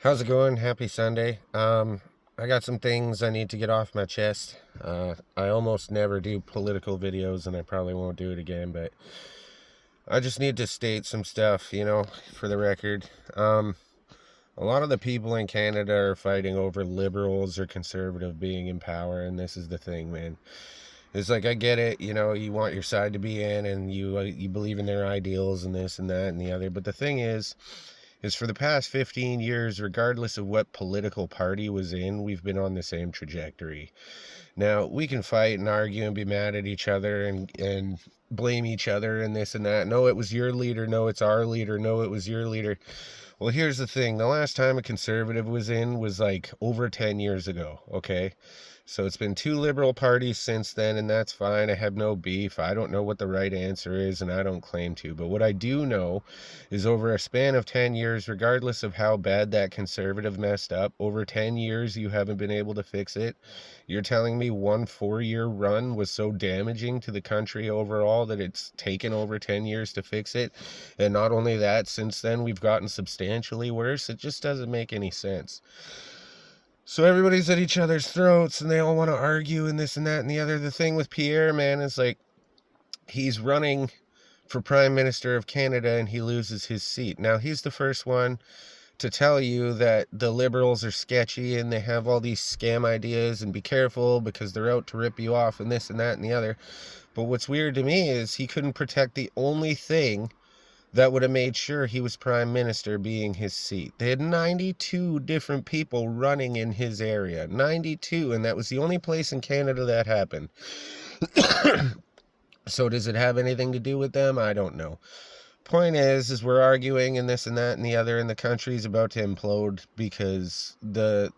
How's it going? Happy Sunday. I got some things I need to get off my chest. I almost never do political videos, and I probably won't do it again, but I just need to state some stuff, for the record. A lot of the people in Canada are fighting over liberals or conservative being in power, and this is the thing, man. It's like, I get it, you want your side to be in, and you believe in their ideals and this and that and the other, but the thing is for the past 15 years, regardless of what political party was in, we've been on the same trajectory. Now, we can fight and argue and be mad at each other and blame each other and this and that. No, it was your leader. No, it's our leader. No, it was your leader. Well, here's the thing. The last time a conservative was in was like over 10 years ago, okay? So it's been two liberal parties since then, and that's fine. I have no beef. I don't know what the right answer is, and I don't claim to. But what I do know is over a span of 10 years, regardless of how bad that conservative messed up, over 10 years you haven't been able to fix it. You're telling me one 4-year run was so damaging to the country overall that it's taken over 10 years to fix it? And not only that, since then we've gotten substantially worse. It just doesn't make any sense. So everybody's at each other's throats and they all want to argue and this and that and the other. The thing with Pierre, man, is like he's running for Prime Minister of Canada and he loses his seat. Now, he's the first one to tell you that the Liberals are sketchy and they have all these scam ideas and be careful because they're out to rip you off and this and that and the other. But what's weird to me is he couldn't protect the only thing that would have made sure he was prime minister, being his seat. They had 92 different people running in his area. 92, and that was the only place in Canada that happened. So does it have anything to do with them? I don't know. Point is we're arguing and this and that and the other, and the country's about to implode because the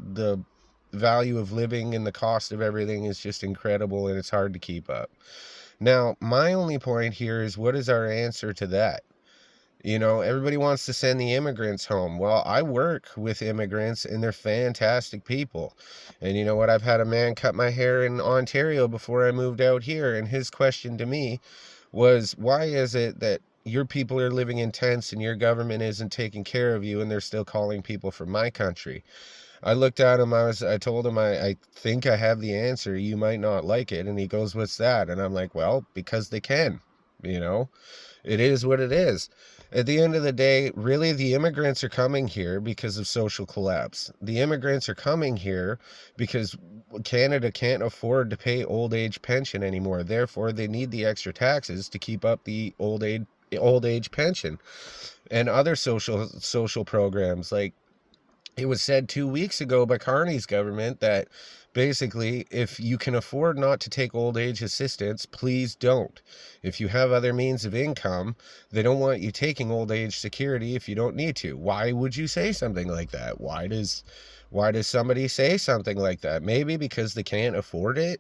value of living and the cost of everything is just incredible, and it's hard to keep up. Now, my only point here is, what is our answer to that? Everybody wants to send the immigrants home. Well, I work with immigrants and they're fantastic people. And you know what? I've had a man cut my hair in Ontario before I moved out here. And his question to me was, why is it that your people are living in tents and your government isn't taking care of you and they're still calling people from my country? I looked at him. I told him, I think I have the answer. You might not like it. And he goes, what's that? And I'm like, well, because they can, it is what it is. At the end of the day, really, the immigrants are coming here because of social collapse. The immigrants are coming here because Canada can't afford to pay old age pension anymore. Therefore, they need the extra taxes to keep up the old age pension and other social programs. Like, it was said 2 weeks ago by Carney's government that basically, if you can afford not to take old age assistance, please don't. If you have other means of income, they don't want you taking old age security if you don't need to. Why would you say something like that? Why does somebody say something like that? Maybe because they can't afford it.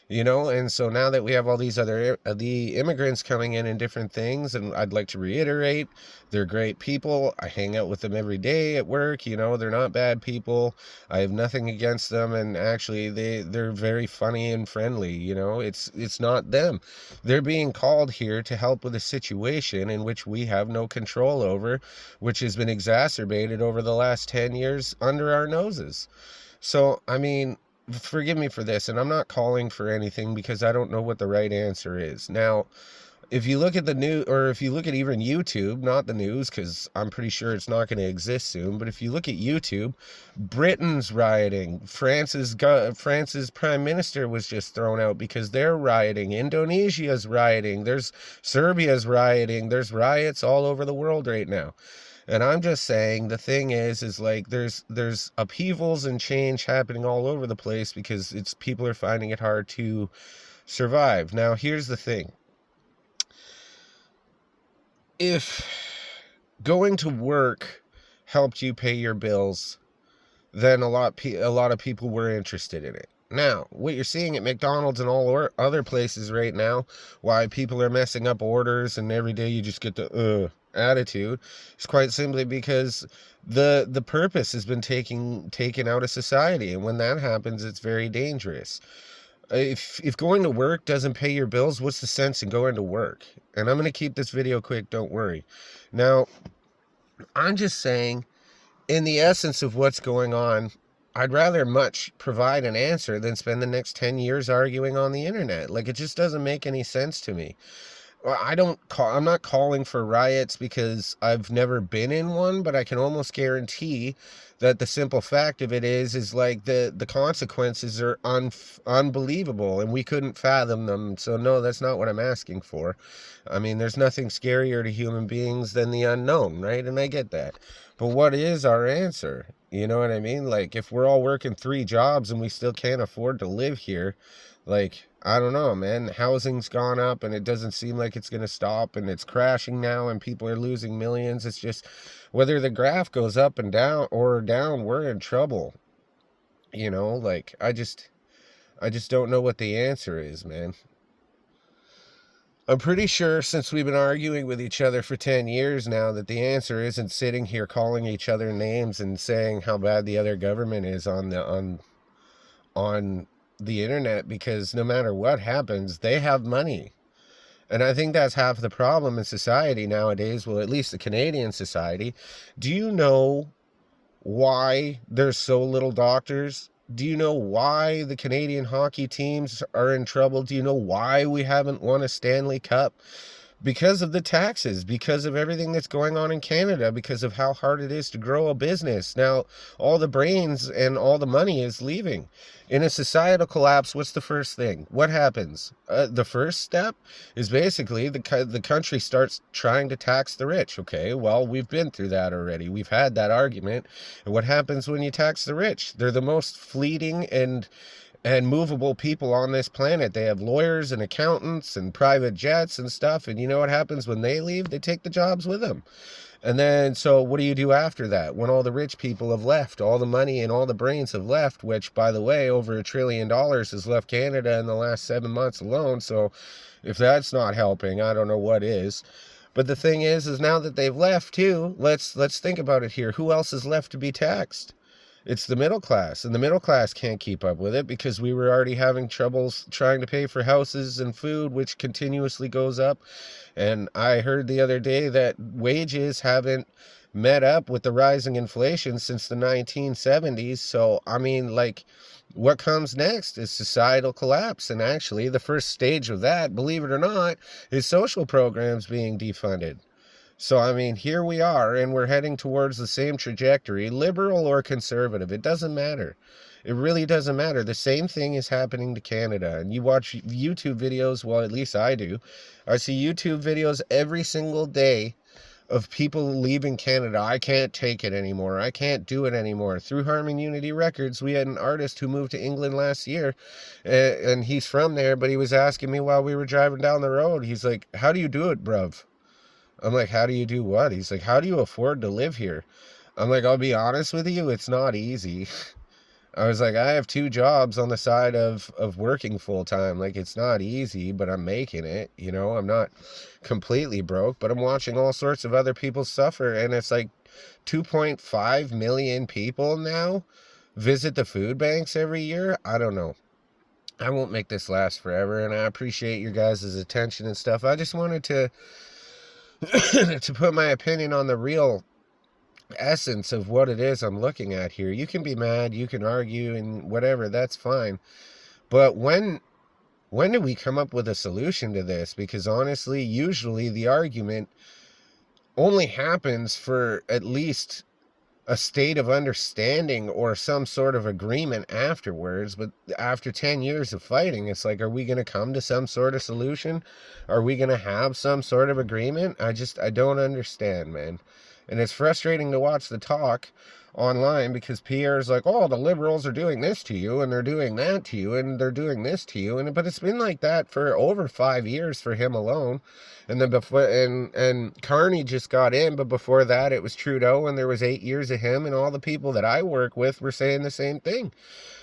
And so now that we have all these other the immigrants coming in different things, and I'd like to reiterate, they're great people. I hang out with them every day at work. They're not bad people. I have nothing against them, and actually they're very funny and friendly. It's not them. They're being called here to help with a situation in which we have no control over, which has been exacerbated over the last 10 years under our noses. So, I mean, forgive me for this, and I'm not calling for anything because I don't know what the right answer is. Now, if you look at the news, or if you look at even YouTube, not the news, because I'm pretty sure it's not going to exist soon, but if you look at YouTube, Britain's rioting. France's prime minister was just thrown out because they're rioting. Indonesia's rioting. There's Serbia's rioting. There's riots all over the world right now. And I'm just saying, the thing is like there's upheavals and change happening all over the place because people are finding it hard to survive. Now, here's the thing. If going to work helped you pay your bills, then a lot of people were interested in it. Now, what you're seeing at McDonald's and all other places right now, why people are messing up orders and every day you just get the attitude, is quite simply because the purpose has been taken out of society, and when that happens, it's very dangerous. If going to work doesn't pay your bills, what's the sense in going to work? And I'm going to keep this video quick, don't worry. Now, I'm just saying, in the essence of what's going on, I'd rather much provide an answer than spend the next 10 years arguing on the internet. Like, it just doesn't make any sense to me. Well, I'm not calling for riots because I've never been in one, but I can almost guarantee that the simple fact of it is like the consequences are unbelievable and we couldn't fathom them. So no, that's not what I'm asking for. I mean, there's nothing scarier to human beings than the unknown, right? And I get that. But what is our answer? You know what I mean? Like, if we're all working 3 jobs and we still can't afford to live here, like, I don't know, man. Housing's gone up and it doesn't seem like it's going to stop, and it's crashing now and people are losing millions. It's just, whether the graph goes up and down or down, we're in trouble. You know, like, I just don't know what the answer is, man. I'm pretty sure since we've been arguing with each other for 10 years now that the answer isn't sitting here calling each other names and saying how bad the other government is on the internet, because no matter what happens, they have money. And I think that's half the problem in society nowadays. Well, at least the Canadian society. Do you know why there's so little doctors? Do you know why the Canadian hockey teams are in trouble? Do you know why we haven't won a Stanley Cup? Because of the taxes, because of everything that's going on in Canada, because of how hard it is to grow a business. Now, all the brains and all the money is leaving. In a societal collapse, what's the first thing? What happens? The first step is basically the country starts trying to tax the rich. Okay, well, we've been through that already. We've had that argument. And what happens when you tax the rich? They're the most fleeting and movable people on this planet. They have lawyers and accountants and private jets and stuff. And you know what happens when they leave? They take the jobs with them. And then, so what do you do after that? When all the rich people have left, all the money and all the brains have left, which, by the way, over $1 trillion has left Canada in the last 7 months alone. So if that's not helping, I don't know what is. But the thing is now that they've left too, let's think about it here. Who else is left to be taxed? It's the middle class, and the middle class can't keep up with it because we were already having troubles trying to pay for houses and food, which continuously goes up. And I heard the other day that wages haven't met up with the rising inflation since the 1970s. So, I mean, like, what comes next is societal collapse. And actually, the first stage of that, believe it or not, is social programs being defunded. So, I mean, here we are, and we're heading towards the same trajectory, liberal or conservative. It doesn't matter. It really doesn't matter. The same thing is happening to Canada. And you watch YouTube videos, well, at least I do. I see YouTube videos every single day of people leaving Canada. I can't take it anymore. I can't do it anymore. Through Harmon Unity Records, we had an artist who moved to England last year, and he's from there, but he was asking me while we were driving down the road, he's like, how do you do it, bruv? I'm like, how do you do what? He's like, how do you afford to live here? I'm like, I'll be honest with you, it's not easy. I was like, I have 2 jobs on the side of working full time. Like, it's not easy, but I'm making it. You know, I'm not completely broke, but I'm watching all sorts of other people suffer. And it's like 2.5 million people now visit the food banks every year. I don't know. I won't make this last forever, and I appreciate your guys' attention and stuff. I just wanted to to put my opinion on the real essence of what it is I'm looking at here. You can be mad, you can argue, and whatever, that's fine. But when do we come up with a solution to this? Because honestly, usually the argument only happens for at least a state of understanding or some sort of agreement afterwards. But after 10 years of fighting, it's like, are we going to come to some sort of solution? Are we going to have some sort of agreement? I don't understand, man. And it's frustrating to watch the talk online because Pierre's like, oh, the liberals are doing this to you and they're doing that to you and they're doing this to you. But it's been like that for over 5 years for him alone. And then before, and Carney just got in, but before that it was Trudeau, and there was 8 years of him, and all the people that I work with were saying the same thing.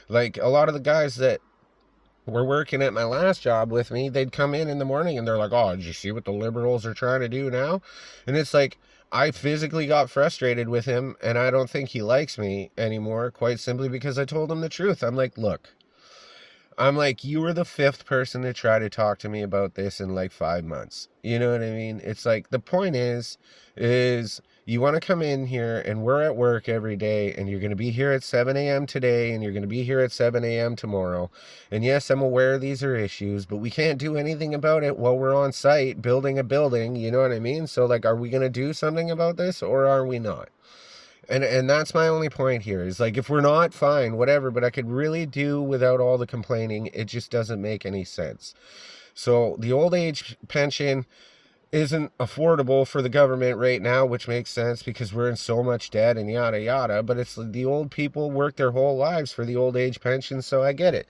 Like, a lot of the guys that were working at my last job with me, they'd come in the morning and they're like, oh, did you see what the liberals are trying to do now? And it's like, I physically got frustrated with him, and I don't think he likes me anymore, quite simply because I told him the truth. I'm like, look, you were the 5th person to try to talk to me about this in like 5 months. You know what I mean? It's like, the point is You want to come in here and we're at work every day and you're going to be here at 7 a.m. today and you're going to be here at 7 a.m. tomorrow. And yes, I'm aware these are issues, but we can't do anything about it while we're on site building a building. You know what I mean? So, like, are we going to do something about this or are we not? And that's my only point here is, like, if we're not, fine, whatever, but I could really do without all the complaining. It just doesn't make any sense. So the old age pension isn't affordable for the government right now, which makes sense because we're in so much debt and yada yada, but it's the old people work their whole lives for the old age pension, so I get it.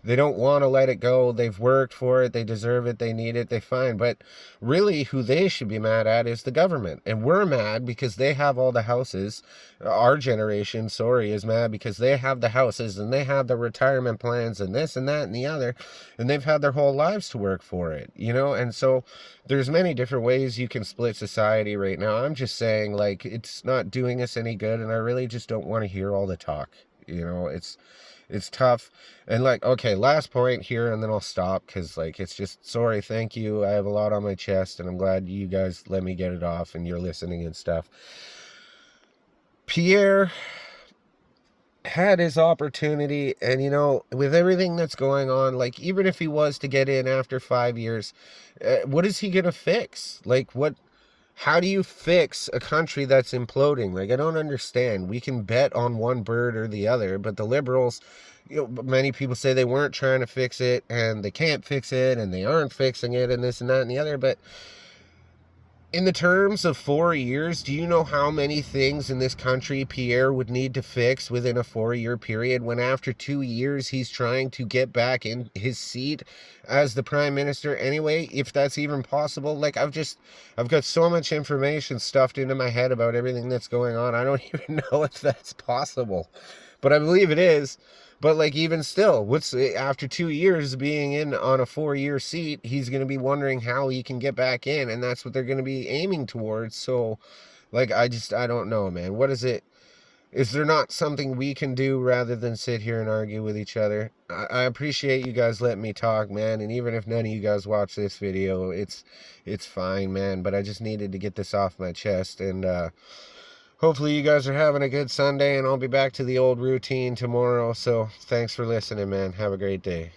They don't want to let it go. They've worked for it. They deserve it. They need it. They fine. But really, who they should be mad at is the government. And we're mad because they have all the houses. Our generation, sorry, is mad because they have the houses and they have the retirement plans and this and that and the other. And they've had their whole lives to work for it, you know? And so there's many different ways you can split society right now. I'm just saying, like, it's not doing us any good. And I really just don't want to hear all the talk. You know, it's tough. And, like, okay, last point here and then I'll stop because, like, it's just, sorry, thank you, I have a lot on my chest and I'm glad you guys let me get it off and you're listening and stuff. Pierre had his opportunity, and, you know, with everything that's going on, like, even if he was to get in after 5 years, what is he gonna fix? Like, how do you fix a country that's imploding? Like, I don't understand. We can bet on one bird or the other, but the liberals, you know, many people say they weren't trying to fix it and they can't fix it and they aren't fixing it and this and that and the other. But in the terms of 4 years, do you know how many things in this country Pierre would need to fix within a 4-year period, when after 2 years he's trying to get back in his seat as the prime minister anyway, if that's even possible? Like, I've got so much information stuffed into my head about everything that's going on. I don't even know if that's possible, but I believe it is. But, like, even still, after 2 years being in on a 4-year seat, he's going to be wondering how he can get back in, and that's what they're going to be aiming towards. So, like, I don't know, man. What is it? Is there not something we can do rather than sit here and argue with each other? I appreciate you guys letting me talk, man, and even if none of you guys watch this video, it's fine, man, but I just needed to get this off my chest, and hopefully you guys are having a good Sunday, and I'll be back to the old routine tomorrow. So thanks for listening, man. Have a great day.